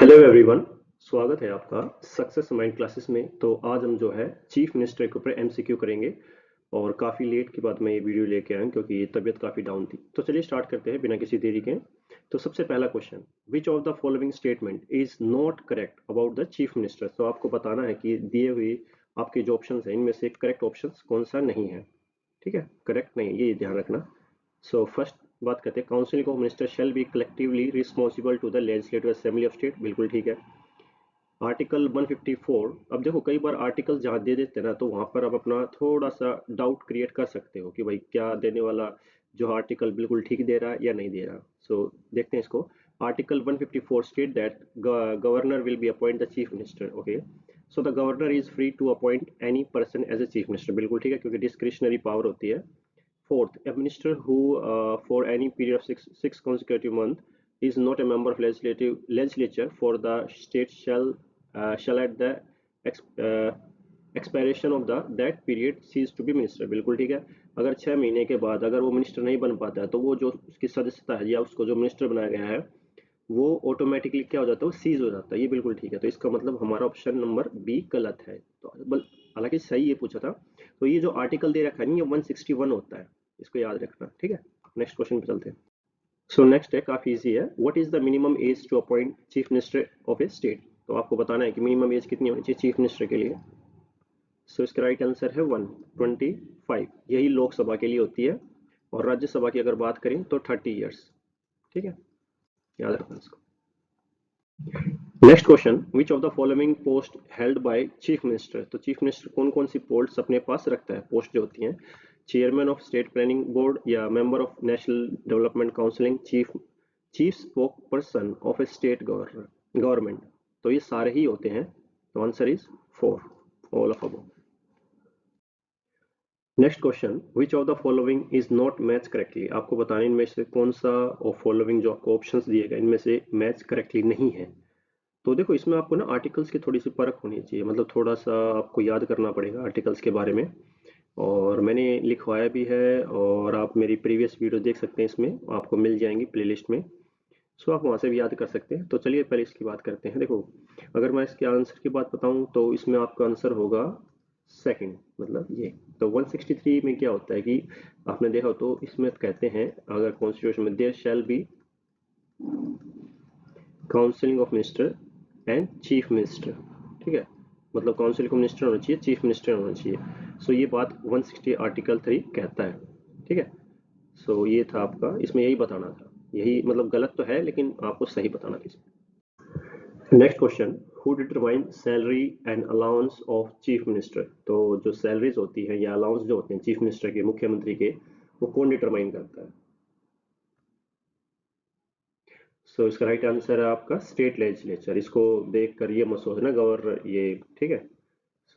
Hello everyone. स्वागत है आपका सक्सेस माइंड क्लासेस में। तो आज हम जो है चीफ मिनिस्टर के ऊपर एमसीक्यू करेंगे और काफ़ी लेट के बाद मैं ये वीडियो लेके आया हूं क्योंकि तबीयत काफ़ी डाउन थी। तो चलिए स्टार्ट करते हैं बिना किसी देरी के। तो सबसे पहला question, which of the following statement is not correct about the chief minister. तो आपको बताना है कि दिए हुए आपके जो ऑप्शन है इनमें से करेक्ट ऑप्शन कौन सा नहीं है। ठीक है, करेक्ट नहीं, ये ध्यान रखना। सो फर्स्ट बात करते हैं, council of minister shall be collectively responsible to the legislative assembly of state. बिल्कुल ठीक है। आर्टिकल 154, अब देखो कई बार आर्टिकल जहाँ दे देते हैं ना तो वहाँ पर आप अपना थोड़ा सा डाउट क्रिएट कर सकते हो कि भाई क्या देने वाला जो आर्टिकल बिल्कुल ठीक दे रहा है या नहीं दे रहा। सो देखते हैं इसको। Article 154 state that governor will be appoint the chief minister. Okay, so the governor is free to appoint any person as a chief minister. बिल्कुल ठीक है, क्योंकि डिस्क्रिशनरी पावर होती है। Fourth, a minister who, for any period of six consecutive months, is not a member of legislature for the state shall at the expiration of that period cease to be minister। बिल्कुल ठीक है। अगर 6 महीने के बाद अगर वो minister नहीं बन पाता है तो वो जो उसकी सदस्यता है या उसको जो मिनिस्टर बनाया गया है वो ऑटोमेटिकली क्या हो जाता है, वो सीज हो जाता है। ये बिल्कुल ठीक है। तो इसका मतलब हमारा ऑप्शन नंबर बी गलत है। तो हालांकि सही ये पूछा था। तो ये जो आर्टिकल दे रखा है नहीं, ये 161 होता है, इसको याद रखना। ठीक है, नेक्स्ट क्वेश्चन पे चलते हैं। सो नेक्स्ट है, काफी इजी है। What is the minimum age to appoint chief minister of a state. तो आपको बताना है कि मिनिमम एज कितनी होनी चाहिए चीफ मिनिस्टर के लिए। सो इसका राइट आंसर है 125। यही लोकसभा के लिए होती है और राज्यसभा की अगर बात करें तो 30 ईयर्स। ठीक है, याद रखना इसको। Next question, which of the following post held by chief minister. तो चीफ मिनिस्टर कौन कौन सी पोस्ट अपने पास रखता है, पोस्ट जो होती हैं। Chairman of state planning board या member of national development counselling, chief spoke person of a state government. तो ये सारे ही होते हैं। तो answer is 4, all of above. Next question, which of the following is not match correctly. आपको बताना इनमें से कौन सा और फॉलोइंग जो आपको ऑप्शंस दिए गए इनमें से मैच करेक्टली नहीं है। तो देखो इसमें आपको ना आर्टिकल्स की थोड़ी सी परख होनी चाहिए, मतलब थोड़ा सा आपको याद करना पड़ेगा आर्टिकल्स के बारे में। और मैंने लिखवाया भी है और आप मेरी प्रीवियस वीडियो देख सकते हैं, इसमें आपको मिल जाएंगी प्लेलिस्ट में। सो आप वहाँ से भी याद कर सकते हैं। तो चलिए पहले इसकी बात करते हैं। देखो अगर मैं इसके आंसर की बात बताऊँ तो इसमें आपका आंसर होगा सेकंड, मतलब ये। तो 163 में क्या होता है कि आपने देखा तो इसमें कहते हैं अगर कॉन्स्टिट्यूशन में there shall be counselling of minister and chief minister. ठीक है, मतलब काउंसिल को मिनिस्टर होना चाहिए, चीफ मिनिस्टर होना चाहिए। सो ये बात 160 आर्टिकल 3 कहता है। ठीक है, सो ये था आपका, इसमें यही बताना था। यही मतलब गलत तो है लेकिन आपको सही बताना था इसमें। Next question, who determine salary and allowance of chief minister. तो जो सैलरीज होती है या अलाउंस जो होते हैं चीफ मिनिस्टर के, मुख्यमंत्री के, वो कौन डिटरमाइन करता है। सो इसका राइट आंसर है आपका स्टेट लेजिस्लेचर। इसको देख कर ये मत सोचना गवर्नर ये। ठीक है,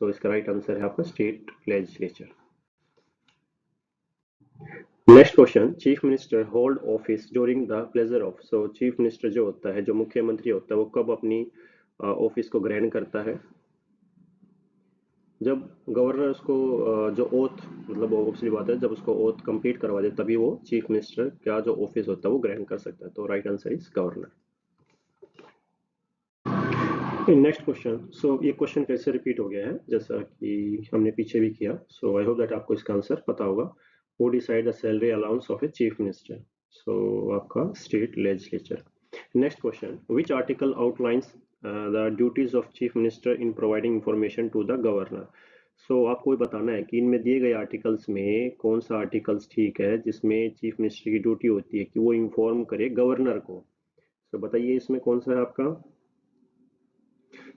सो इसका राइट आंसर है आपका state legislature. Next question, chief minister hold office during the pleasure of. So chief minister जो होता है, जो मुख्यमंत्री होता है, वो कब अपनी ऑफिस को ग्रहण करता है। जब गवर्नर उसको जो ओथ, मतलब ऑब्वियसली बात है, जब उसको ओथ कंप्लीट करवा दे तभी वो चीफ मिनिस्टर का जो ऑफिस होता है वो ग्रहण कर सकता है। तो right answer is governor. Next question, so ये क्वेश्चन फिर से रिपीट हो गया है जैसा कि हमने पीछे भी किया। सो आई होप दैट आपको इसका आंसर पता होगा। Who decide the salary allowance of a chief minister. So आपका state legislature. Next question, which article outlines the duties of chief minister in providing information to the governor. So आपको ये बताना है कि इनमें दिए गए आर्टिकल्स में कौन सा आर्टिकल्स ठीक है जिसमें चीफ मिनिस्टर की ड्यूटी होती है कि वो इन्फॉर्म करे गवर्नर को। सो बताइए इसमें कौन सा है आपका।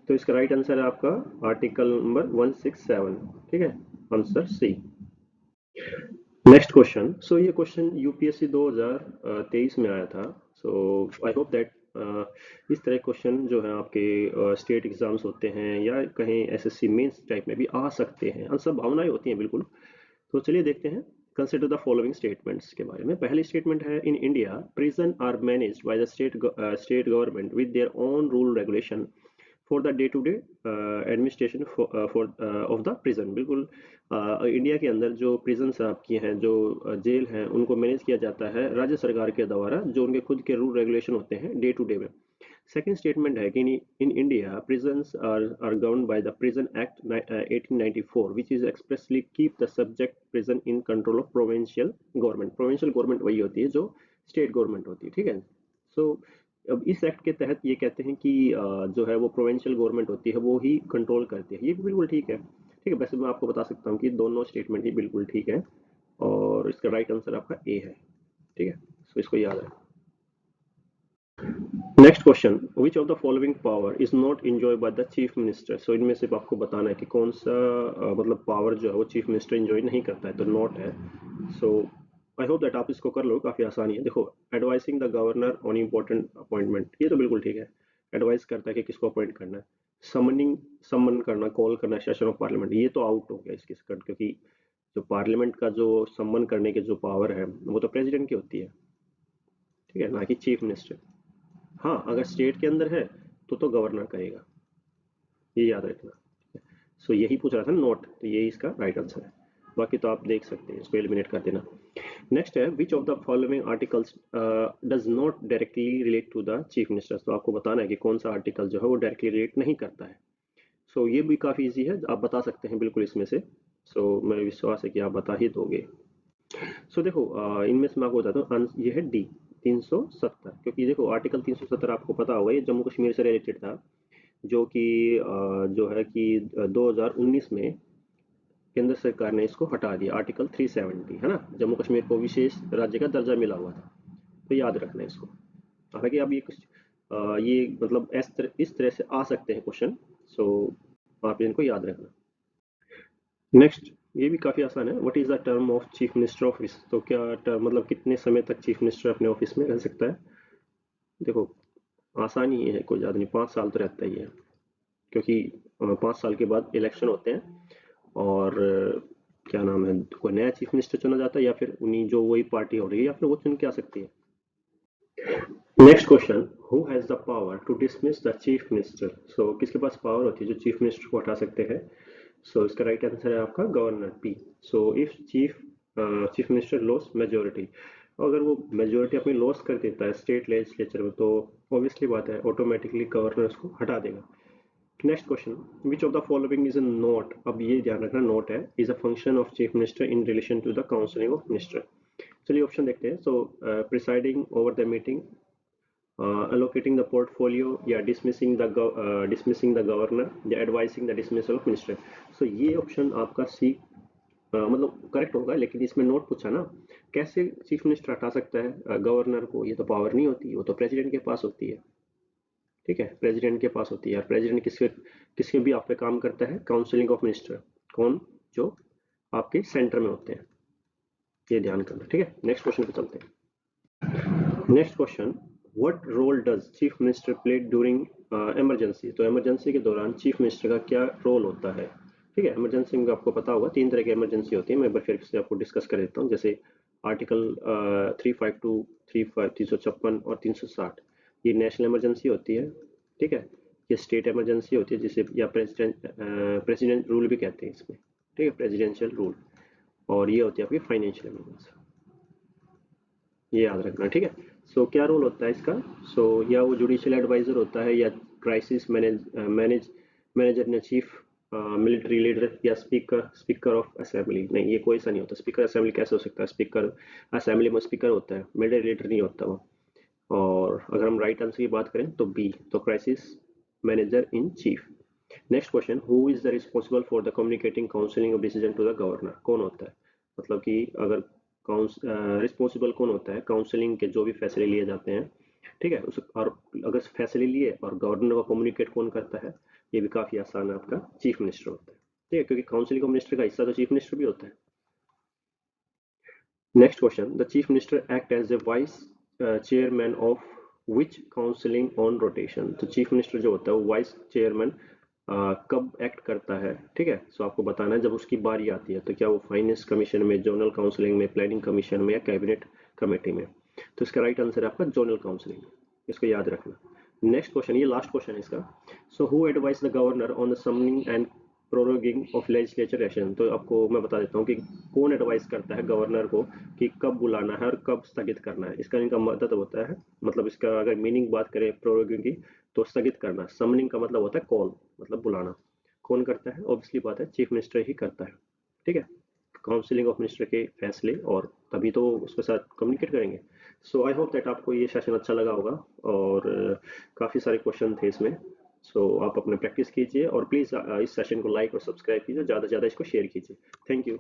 तो इसका राइट आंसर है आपका आर्टिकल नंबर 167। ठीक है, answer C. Next question, so ये क्वेश्चन यूपीएससी 2023 में आया था। सो आई होप दैट इस तरह क्वेश्चन जो है आपके स्टेट एग्जाम्स होते हैं या कहीं एसएससी मेंस टाइप में भी आ सकते हैं, संभावनाएं होती हैं बिल्कुल। तो चलिए देखते हैं। कंसिडर द फॉलोइंग स्टेटमेंट्स के बारे में। पहली स्टेटमेंट है, in India prison are managed by the state government with their own rule regulation for the day to day administration of the prison. बिल्कुल इंडिया के अंदर जो प्रिजन आपकी हैं, जो जेल हैं, उनको मैनेज किया जाता है राज्य सरकार के द्वारा, जो उनके खुद के रूल रेगुलेशन होते हैं डे टू डे में। सेकंड स्टेटमेंट है कि in India prisons are governed by the Prison Act 1894 which is expressly keep the subject prison in control of provincial government. provincial government वही होती है जो स्टेट गवर्नमेंट होती है, ठीक है। सो अब इस एक्ट के तहत ये कहते हैं कि जो है वो प्रोविंशियल गवर्नमेंट होती है वो ही कंट्रोल करती है। ये भी बिल्कुल ठीक है, ठीक है। वैसे मैं आपको बता सकता हूँ कि दोनों स्टेटमेंट ही बिल्कुल ठीक है और इसका राइट आंसर आपका ए है, ठीक है। सो इसको याद है। Next question, which of the following power is not enjoy by the chief minister. So इनमें से आपको बताना है कि कौन सा मतलब पावर जो है वो चीफ मिनिस्टर एंजॉय नहीं करता है, तो नॉट है। सो आई होप दैट आप इसको कर लो, काफी आसानी है। देखो, advising the governor on important appointment, ये तो बिल्कुल ठीक है, एडवाइस करता है कि किसको अपॉइंट करना है। समनिंग, समन करना, कॉल करना सेशन ऑफ पार्लियामेंट, ये तो आउट हो गया इसके स्कर्ट, क्योंकि जो पार्लियामेंट का जो समन करने की जो पावर है वो तो प्रेसिडेंट की होती है, ठीक है, ना कि चीफ मिनिस्टर। हाँ, अगर स्टेट के अंदर है तो गवर्नर करेगा, ये याद रखना। सो यही पूछ रहा था नोट, तो ये इसका राइट आंसर है। बाकी तो आप देख सकते हैं, इसको एलिमिनेट कर देना। नेक्स्ट है, which of the following articles does not directly relate to the chief minister. तो आपको बताना है कि कौन सा आर्टिकल जो है वो डायरेक्टली रिलेट नहीं करता है। सो ये भी काफ़ी इजी है, आप बता सकते हैं बिल्कुल इसमें से। सो मैं विश्वास है कि आप बता ही दोगे। सो देखो, इनमें से मैं आपको बताता हूँ, ये है डी 370, क्योंकि देखो आर्टिकल 370 आपको पता होगा, ये जम्मू कश्मीर से रिलेटेड था, जो कि जो है कि 2019 में केंद्र सरकार ने इसको हटा दिया, आर्टिकल 370, है ना, जम्मू कश्मीर को विशेष राज्य का दर्जा मिला हुआ था, तो याद रखना है इसको। हालांकि अब ये कुछ ये मतलब इस तरह से आ सकते हैं क्वेश्चन, सो आप इनको याद रखना। नेक्स्ट, ये भी काफ़ी आसान है, what is the term of chief minister office. तो क्या टर्म मतलब कितने समय तक चीफ मिनिस्टर अपने ऑफिस में रह सकता है। देखो, आसान ही है, कोई ज़्यादा नहीं, 5 साल तो रहता ही है, क्योंकि 5 साल के बाद इलेक्शन होते हैं और क्या नाम है, कोई नया चीफ मिनिस्टर चुना जाता है, या फिर उन्हीं जो वही पार्टी हो रही है या फिर वो चुन के आ सकती है। Next question, who has the power to dismiss the chief minister. So किसके पास पावर होती है जो चीफ मिनिस्टर को हटा सकते हैं। सो इसका राइट आंसर है आपका governor, P. So if chief minister loss majority, अगर वो मेजोरिटी अपनी लॉस कर देता है स्टेट लेजिस्लेचर में, तो ऑब्वियसली बात है ऑटोमेटिकली गवर्नर उसको हटा देगा। Next question, which of the following is a not. अब ये ध्यान रखना, नोट है is a function of chief minister in relation to the counselling of minister. चलिए ऑप्शन देखते हैं। So presiding over the meeting, allocating the portfolio, या dismissing the governor, या advising the dismissal of minister। so ये option आपका सी मतलब correct होगा, लेकिन इसमें नोट पूछा ना, कैसे चीफ मिनिस्टर हटा सकता है गवर्नर को, ये तो पावर नहीं होती, वो तो प्रेसिडेंट के पास होती है, ठीक है, प्रेसिडेंट के पास होती है। और प्रेसिडेंट किसके किसके भी आप पे काम करता है, काउंसिलिंग ऑफ मिनिस्टर, कौन, जो आपके सेंटर में होते हैं, ये ध्यान करना, ठीक है। नेक्स्ट क्वेश्चन पे चलते हैं। Next question, what role does chief minister play during emergency. तो इमरजेंसी के दौरान चीफ मिनिस्टर का क्या रोल होता है, ठीक है। इमरजेंसी में आपको पता होगा 3 तरह की इमरजेंसी होती है, मैं एक बार फिर से आपको डिस्कस कर देता हूँ। जैसे आर्टिकल 352, 356 और 360, ये नेशनल इमरजेंसी होती है, ठीक है। ये स्टेट इमरजेंसी होती है, जिसे या प्रेसिडेंट रूल भी कहते हैं इसमें, ठीक है, प्रेसिडेंशियल रूल। और ये होती है आपकी फाइनेंशियल इमरजेंसी, ये याद रखना, ठीक है। सो क्या रोल होता है इसका। सो या वो जुडिशियल एडवाइजर होता है, या क्राइसिस मैनेजर ने चीफ मिलिट्री लीडर, या स्पीकर ऑफ असेंबली। नहीं, ये कोई सा नहीं होता, स्पीकर असेंबली कैसे हो सकता है, स्पीकर असेंबली में स्पीकर होता है, मिलिट्री लीडर नहीं होता वो। और अगर हम राइट आंसर की बात करें तो बी, तो crisis manager in chief. Next question, who is the responsible for the communicating counselling of decision to the governor. कौन होता है, मतलब कि अगर रिस्पॉन्सिबल कौन होता है काउंसिलिंग के जो भी फैसले लिए जाते हैं, ठीक है, उस और अगर फैसले लिए और गवर्नर को कम्युनिकेट कौन करता है, ये भी काफी आसान है, आपका चीफ मिनिस्टर होता है, ठीक है, क्योंकि काउंसिलिंग का मिनिस्टर का हिस्सा तो चीफ मिनिस्टर भी होता है। Next question, the chief minister act as a vice chairman of which counselling on rotation. तो चीफ मिनिस्टर जो होता है वो वाइस चेयरमैन कब एक्ट करता है, ठीक है। सो आपको बताना है जब उसकी बारी आती है, तो क्या वो फाइनेंस कमीशन में, जोनल काउंसिलिंग में, प्लानिंग कमीशन में, या कैबिनेट कमेटी में। तो इसका राइट आंसर है आपका जोनल काउंसिलिंग, इसको याद रखना। नेक्स्ट क्वेश्चन, ये लास्ट क्वेश्चन है इसका। So who advise the governor on the summoning and proroguing of legislature action, तो आपको मैं बता देता हूँ कि कौन एडवाइस करता है गवर्नर को कि कब बुलाना है और कब स्थगित करना है। इसका इनका मदद होता है, मतलब इसका अगर मीनिंग बात करें प्रोरोगिंग की, तो स्थगित करना। समनिंग का मतलब होता है कॉल, मतलब बुलाना। कौन करता है? ऑब्वियसली बात है चीफ मिनिस्टर ही करता है, ठीक है। काउंसिलिंग ऑफ मिनिस्टर के फैसले, और तभी तो उसके साथ कम्युनिकेट करेंगे। सो आई होप दैट आपको ये सेशन अच्छा लगा होगा, और काफ़ी सारे क्वेश्चन थे इसमें। सो आप अपने प्रैक्टिस कीजिए, और प्लीज़ इस सेशन को लाइक और सब्सक्राइब कीजिए, ज़्यादा से ज़्यादा इसको शेयर कीजिए। Thank you.